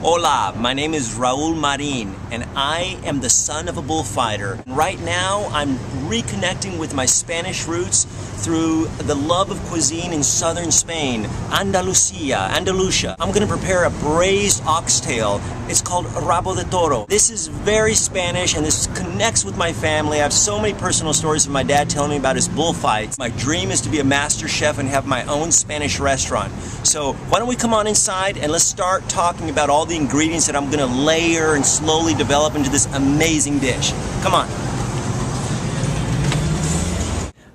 Hola, my name is Raul Marin, and I am the son of a bullfighter. Right now, I'm reconnecting with my Spanish roots through the love of cuisine in southern Spain, Andalusia. I'm going to prepare a braised oxtail. It's called rabo de toro. This is very Spanish, and this connects with my family. I have so many personal stories of my dad telling me about his bullfights. My dream is to be a master chef and have my own Spanish restaurant. So why don't we come on inside and let's start talking about all the ingredients that I'm going to layer and slowly develop into this amazing dish. Come on.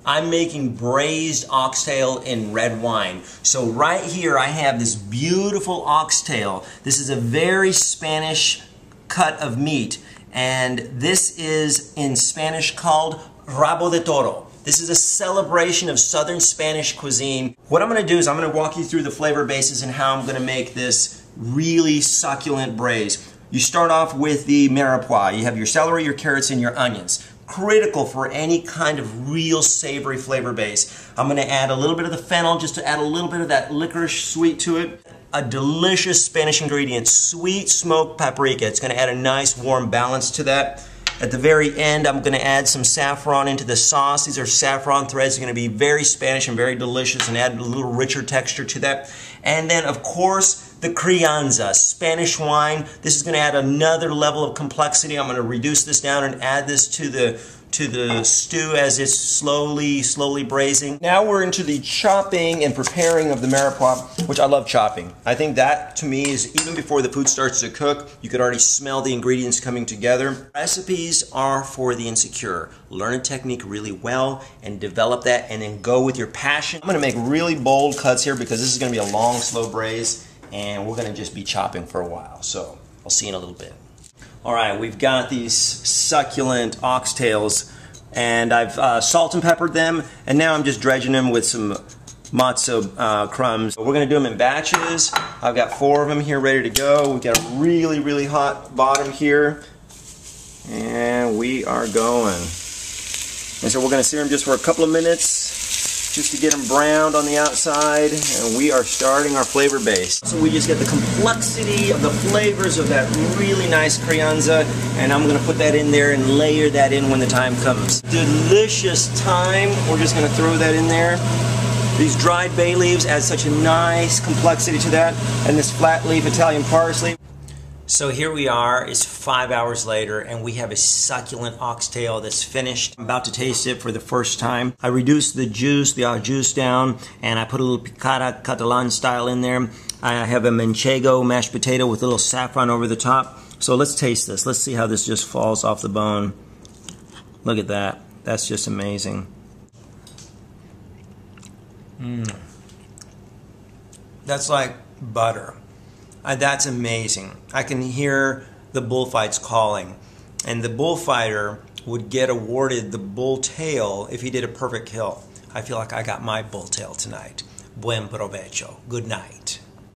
I'm making braised oxtail in red wine. So right here I have this beautiful oxtail. This is a very Spanish cut of meat, and this is in Spanish called rabo de toro. This is a celebration of southern Spanish cuisine. What I'm going to do is I'm going to walk you through the flavor bases and how I'm going to make this really succulent braise. You start off with the mirepoix. You have your celery, your carrots, and your onions. Critical for any kind of real savory flavor base. I'm going to add a little bit of the fennel just to add a little bit of that licorice sweet to it. A delicious Spanish ingredient, sweet smoked paprika. It's going to add a nice warm balance to that. At the very end, I'm going to add some saffron into the sauce. These are saffron threads. They're going to be very Spanish and very delicious and add a little richer texture to that. And then, of course, the crianza, Spanish wine. This is going to add another level of complexity. I'm going to reduce this down and add this to the stew as it's slowly braising. Now we're into the chopping and preparing of the mirepoix, which I love chopping. I think that, to me, is even before the food starts to cook, you could already smell the ingredients coming together. Recipes are for the insecure. Learn a technique really well and develop that, and then go with your passion. I'm going to make really bold cuts here because this is going to be a long, slow braise, and we're going to just be chopping for a while. So I'll see you in a little bit. Alright, we've got these succulent oxtails, and I've salt and peppered them, and now I'm just dredging them with some matzo crumbs. We're going to do them in batches. I've got 4 of them here ready to go. We've got a really hot bottom here, and we are going. And so we're going to sear them just for a couple of minutes, just to get them browned on the outside, and we are starting our flavor base. So we just get the complexity of the flavors of that really nice crianza, and I'm going to put that in there and layer that in when the time comes. Delicious thyme, we're just going to throw that in there. These dried bay leaves add such a nice complexity to that, and this flat leaf Italian parsley. So here we are, it's 5 hours later, and we have a succulent oxtail that's finished. I'm about to taste it for the first time. I reduced the juice, the au juice down, and I put a little picada Catalan style in there. I have a Manchego mashed potato with a little saffron over the top. So let's taste this. Let's see how this just falls off the bone. Look at that. That's just amazing. That's like butter. That's amazing. I can hear the bullfights calling, and the bullfighter would get awarded the bull tail if he did a perfect kill. I feel like I got my bull tail tonight. Buen provecho. Good night.